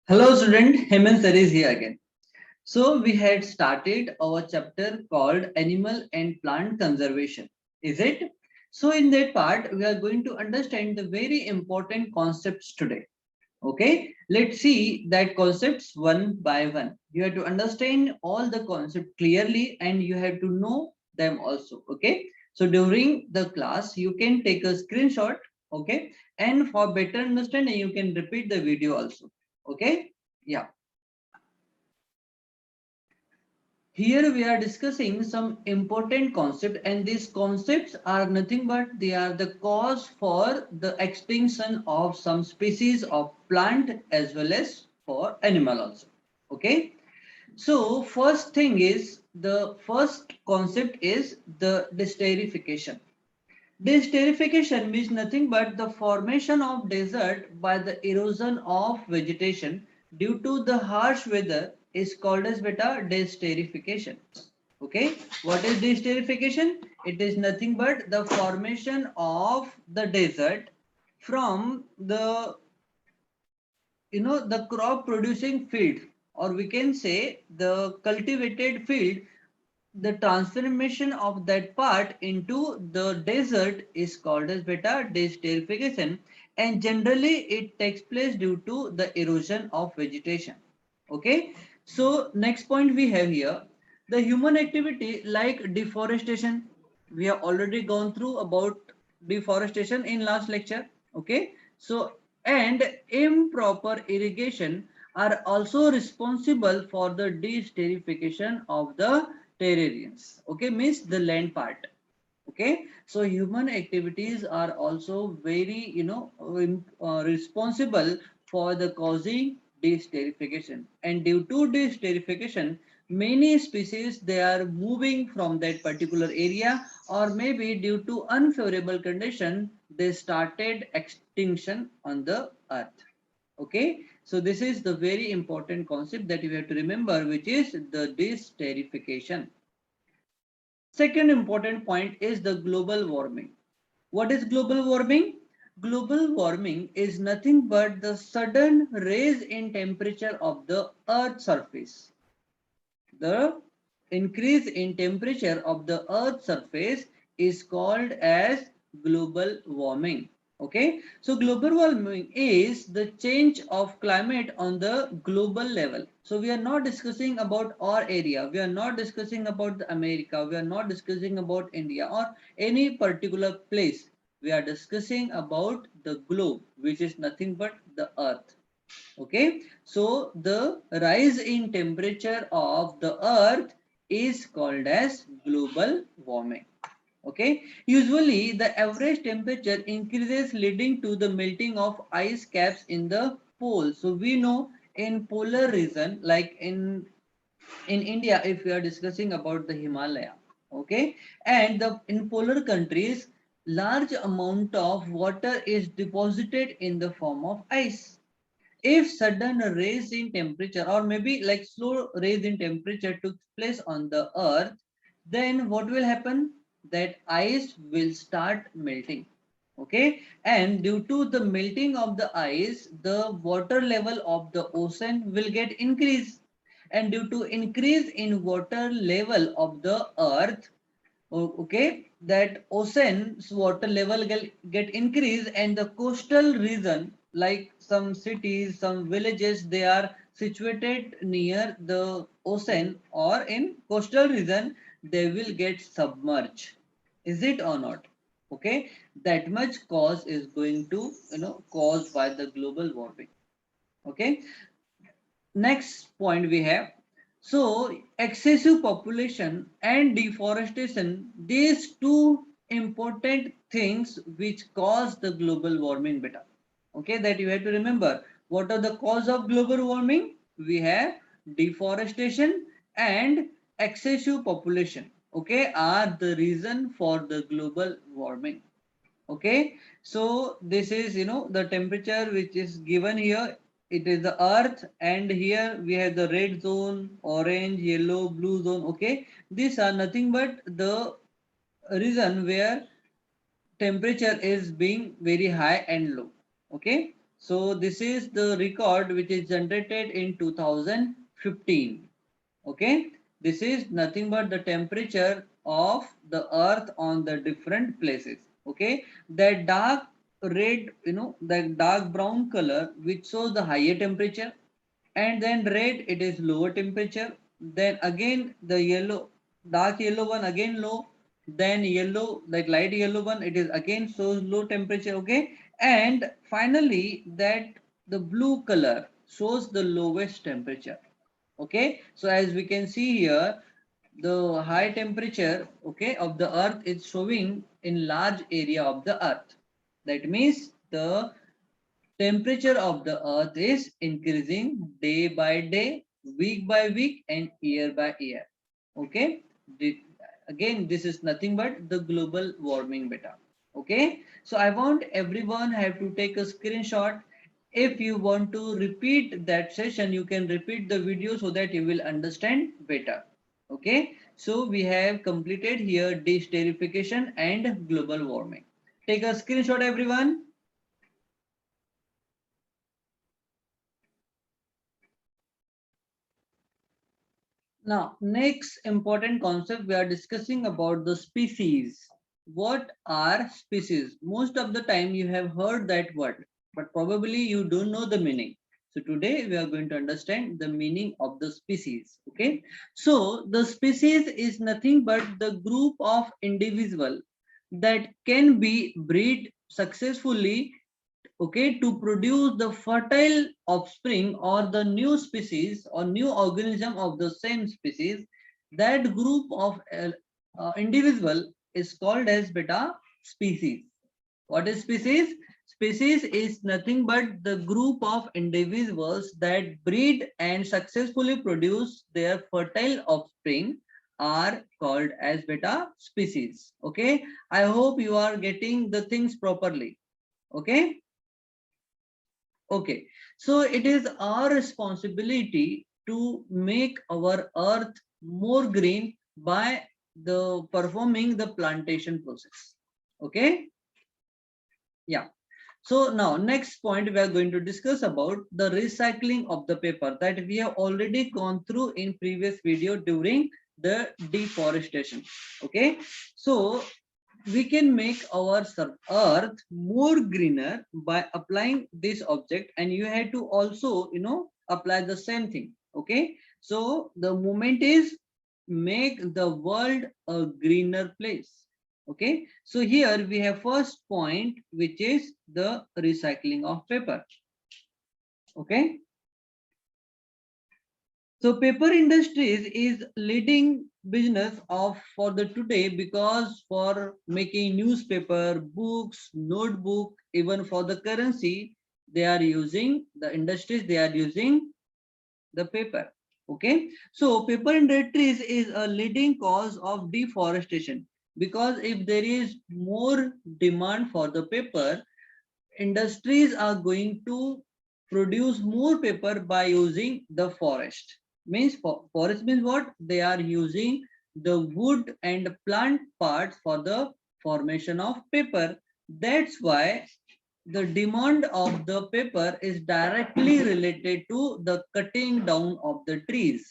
Hello student, Hemant Sir is here again. So we had started our chapter called Animal and Plant Conservation. Is it? So in that part, we are going to understand the very important concepts today. Okay, let's see that concepts one by one. You have to understand all the concepts clearly and you have to know them also. Okay, so during the class, you can take a screenshot. Okay, and for better understanding, you can repeat the video also. Okay, yeah. Here we are discussing some important concept and these concepts are nothing but they are the cause for the extinction of some species of plant as well as for animal also. Okay. So first thing is the first concept is the desertification. Desertification means nothing but the formation of desert by the erosion of vegetation due to the harsh weather is called as beta desertification. Okay, what is desertification? It is nothing but the formation of the desert from the the crop producing field, or we can say the cultivated field. The transformation of that part into the desert is called as beta desertification, and generally it takes place due to the erosion of vegetation. Okay, so next point we have here the human activity like deforestation. We have already gone through about deforestation in last lecture. Okay, so and improper irrigation are also responsible for the desertification of the terrarians. Okay, means the land part. Okay, so human activities are also very responsible for the causing desertification, and due to desertification many species they are moving from that particular area, or maybe due to unfavorable condition they started extinction on the earth. Okay, so this is the very important concept that you have to remember, which is the desertification. Second important point is the global warming. What is global warming? Global warming is nothing but the sudden rise in temperature of the earth's surface. The increase in temperature of the earth's surface is called as global warming. Okay, so global warming is the change of climate on the global level. So we are not discussing about our area, we are not discussing about the America, we are not discussing about India or any particular place. We are discussing about the globe, which is nothing but the earth. Okay, so the rise in temperature of the earth is called as global warming. Okay, usually the average temperature increases leading to the melting of ice caps in the poles. So we know in polar region like in India, if we are discussing about the Himalaya, okay, and the in polar countries large amount of water is deposited in the form of ice. If sudden raise in temperature or maybe like slow raise in temperature took place on the earth, then what will happen? That ice will start melting. Okay, and due to the melting of the ice, the water level of the ocean will get increased, and due to increase in water level of the earth, okay, that ocean's water level get increased, and the coastal region like some cities, some villages, they are situated near the ocean or in coastal region, they will get submerged. Is it or not? Okay, that much cause is going to caused by the global warming. Okay, next point we have, so excessive population and deforestation, these two important things which cause the global warming beta. Okay, that you have to remember. What are the cause of global warming? We have deforestation and excessive population. Okay, are the reason for the global warming. Okay, so this is the temperature which is given here. It is the earth, and here we have the red zone, orange, yellow, blue zone. Okay, these are nothing but the region where temperature is being very high and low. Okay, So this is the record which is generated in 2015. Okay, this is nothing but the temperature of the earth on the different places. Okay, that dark red, the dark brown color which shows the higher temperature, and then red it is lower temperature, then again the yellow, dark yellow one again low, then yellow, like light yellow one, it is again shows low temperature. Okay, and finally that the blue color shows the lowest temperature. Okay, so as we can see here, the high temperature, okay, of the earth is showing in large area of the earth. That means the temperature of the earth is increasing day by day, week by week, and year by year. Okay, again this is nothing but the global warming beta. Okay, so I want everyone have to take a screenshot. If you want to repeat that session, you can repeat the video so that you will understand better. Okay, so we have completed here desterrification and global warming. Take a screenshot, everyone. Now, next important concept we are discussing about the species. What are species? Most of the time you have heard that word, but probably you don't know the meaning. So today we are going to understand the meaning of the species. Okay. So the species is nothing but the group of individual that can be bred successfully, okay, to produce the fertile offspring or the new species or new organism of the same species. That group of individual is called as beta species. What is species? Species is nothing but the group of individuals that breed and successfully produce their fertile offspring are called as beta species. Okay, I hope you are getting the things properly. Okay. Okay, so it is our responsibility to make our earth more green by the performing the plantation process. Okay, yeah. So now next point we are going to discuss about the recycling of the paper that we have already gone through in previous video during the deforestation. Okay, so we can make our earth more greener by applying this object, and you have to also apply the same thing. Okay, so the moment is make the world a greener place. Okay, so here we have first point, which is the recycling of paper. Okay, so paper industries is leading business of for the today, because for making newspaper, books, notebook, even for the currency, they are using the industries, they are using the paper. Okay, so paper industries is a leading cause of deforestation, because if there is more demand for the paper, industries are going to produce more paper by using the forest. Means forest means what? They are using the wood and plant parts for the formation of paper. That's why the demand of the paper is directly related to the cutting down of the trees.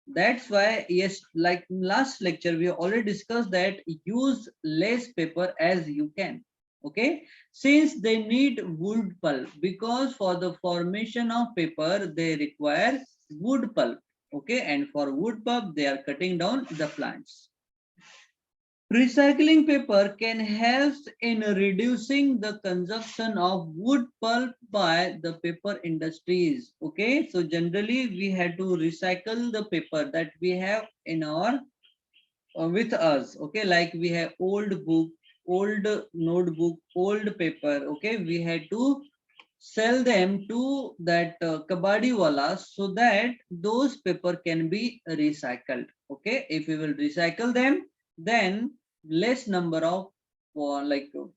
That's why, yes, like last lecture, we already discussed that use less paper as you can. Okay, since they need wood pulp, because for the formation of paper, they require wood pulp. Okay, and for wood pulp, they are cutting down the plants. Recycling paper can help in reducing the consumption of wood pulp by the paper industries. Okay, so generally we have to recycle the paper that we have in our with us. Okay, like we have old book, old notebook, old paper. Okay, we had to sell them to that kabadi walas so that those paper can be recycled. Okay, if we will recycle them, then less number of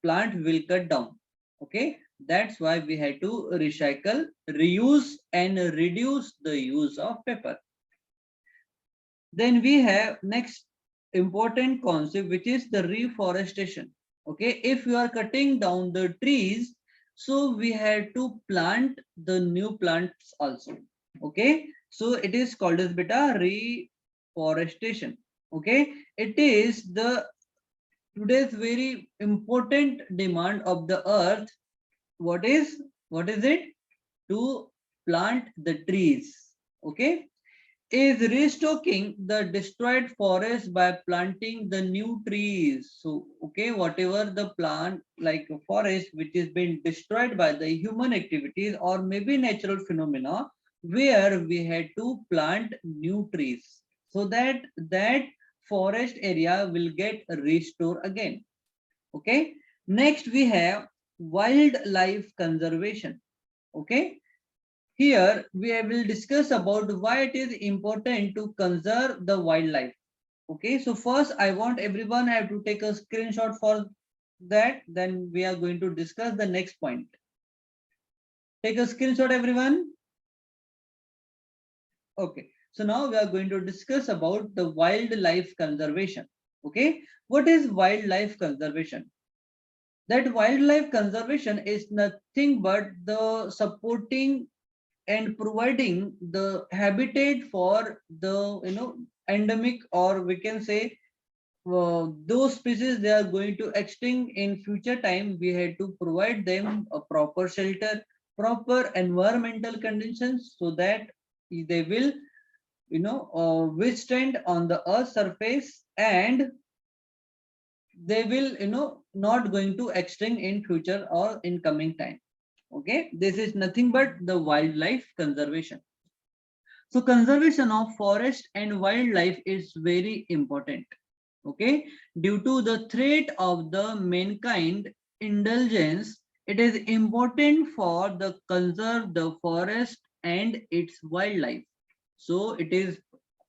plant will cut down. Okay, that's why we had to recycle, reuse, and reduce the use of paper. Then we have next important concept, which is the reforestation. Okay, if you are cutting down the trees, so we had to plant the new plants also. Okay, so it is called as beta reforestation. Okay, it is the today's very important demand of the earth. What is it? To plant the trees. Okay, is restocking the destroyed forest by planting the new trees. So, okay, whatever the plant like a forest which is being destroyed by the human activities or maybe natural phenomena, where we had to plant new trees so that that forest area will get restored again. Okay. Next we have wildlife conservation. Okay, here we will discuss about why it is important to conserve the wildlife. Okay, so first I want everyone have to take a screenshot for that. Then we are going to discuss the next point. Take a screenshot, everyone. Okay, so now we are going to discuss about the wildlife conservation. Okay, what is wildlife conservation? That wildlife conservation is nothing but the supporting and providing the habitat for the endemic, or we can say those species they are going to extinct in future time. We had to provide them a proper shelter, proper environmental conditions, so that they will withstand on the earth surface, and they will not going to extinct in future or in coming time. Okay, this is nothing but the wildlife conservation. So conservation of forest and wildlife is very important. Okay, due to the threat of the mankind indulgence, it is important for the conserve the forest and its wildlife. So it is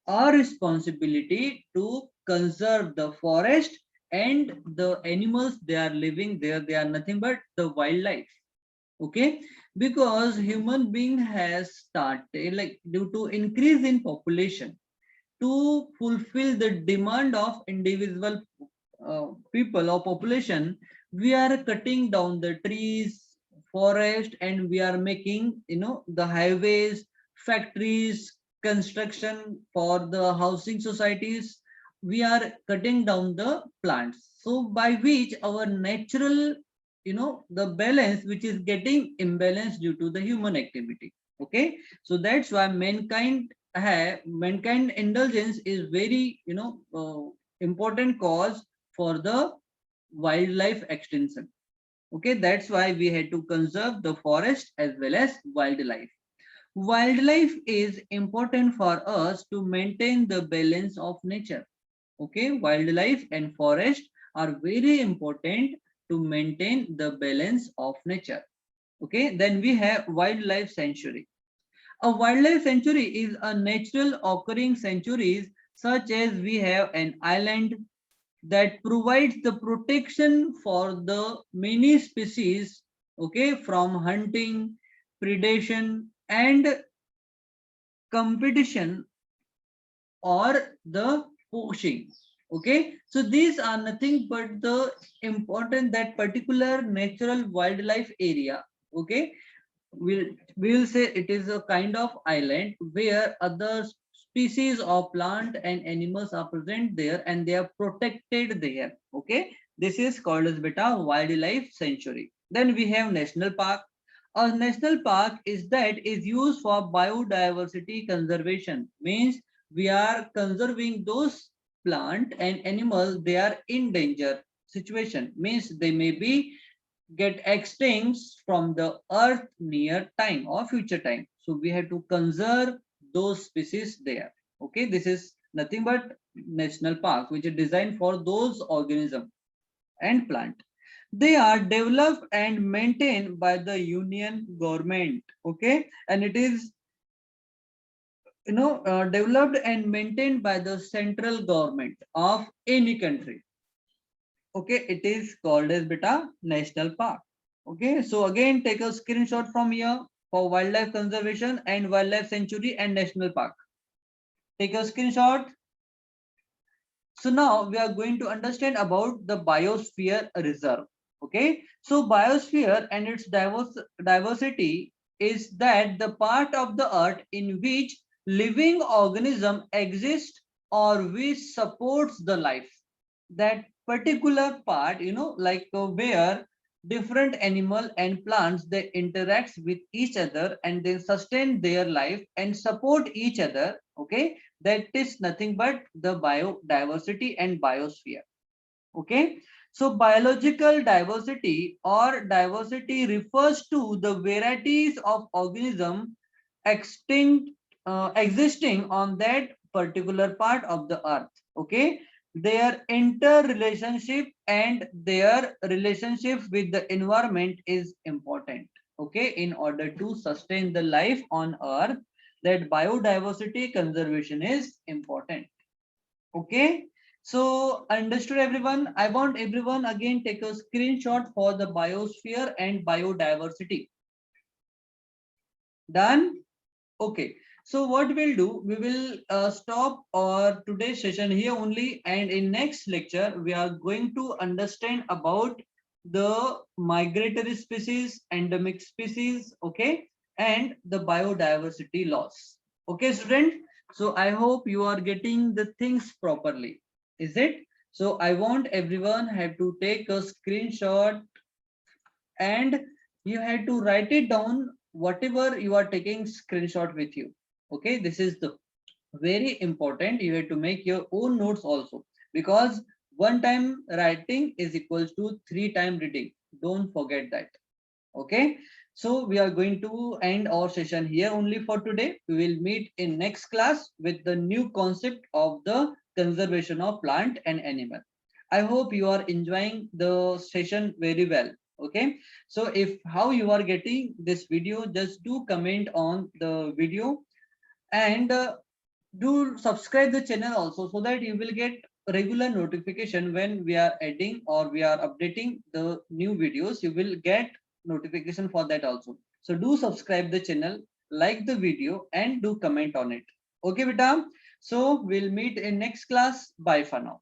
our responsibility to conserve the forest and the animals they are living there. They are nothing but the wildlife. Okay, because human being has started like due to increase in population, to fulfill the demand of individual people or population, we are cutting down the trees, forest, and we are making the highways, factories, construction for the housing societies. We are cutting down the plants, so by which our natural the balance which is getting imbalanced due to the human activity. Okay, so that's why mankind indulgence is very important cause for the wildlife extinction. Okay, that's why we had to conserve the forest as well as wildlife. Wildlife is important for us to maintain the balance of nature. Okay, wildlife and forest are very important to maintain the balance of nature. Okay, then we have wildlife sanctuary. A wildlife sanctuary is a natural occurring sanctuaries, such as we have an island that provides the protection for the many species, okay, from hunting, predation, and competition, or the poaching. Okay, so these are nothing but the important that particular natural wildlife area. Okay, we'll say it is a kind of island where other species of plant and animals are present there and they are protected there. Okay, this is called as beta wildlife sanctuary. Then we have national park. A national park is that is used for biodiversity conservation, means we are conserving those plant and animals they are in danger situation, means they may be get extinct from the earth near time or future time. So we have to conserve those species there. Okay, this is nothing but national park which is designed for those organisms and plant. They are developed and maintained by the union government. Okay, and it is developed and maintained by the central government of any country. Okay, it is called as beta national park. Okay, so again take a screenshot from here for wildlife conservation and wildlife sanctuary and national park. Take a screenshot. So now we are going to understand about the biosphere reserve. Okay, so biosphere and its diversity is that the part of the earth in which living organism exist or which supports the life. That particular part, like where different animal and plants they interact with each other and then sustain their life and support each other. Okay, that is nothing but the biodiversity and biosphere. Okay, so biological diversity or diversity refers to the varieties of organism extinct existing on that particular part of the earth. Okay, their interrelationship and their relationship with the environment is important. Okay, in order to sustain the life on earth, that biodiversity conservation is important. Okay, so understood everyone. I want everyone again take a screenshot for the biosphere and biodiversity. Done. Okay, so what we'll do, we will stop our today's session here only, and in next lecture we are going to understand about the migratory species, endemic species, okay, and the biodiversity loss. Okay, student. So I hope you are getting the things properly. Is it? So I want everyone have to take a screenshot and you have to write it down whatever you are taking screenshot with you. Okay, this is the very important. You have to make your own notes also, because one time writing is equals to 3 time reading. Don't forget that. Okay, so we are going to end our session here only for today. We will meet in next class with the new concept of the conservation of plant and animal. I hope you are enjoying the session very well. Okay, so if how you are getting this video, just do comment on the video, and do subscribe the channel also, so that you will get regular notification when we are adding or we are updating the new videos. You will get notification for that also. So do subscribe the channel, like the video, and do comment on it. Okay beta, so we'll meet in next class. Bye for now.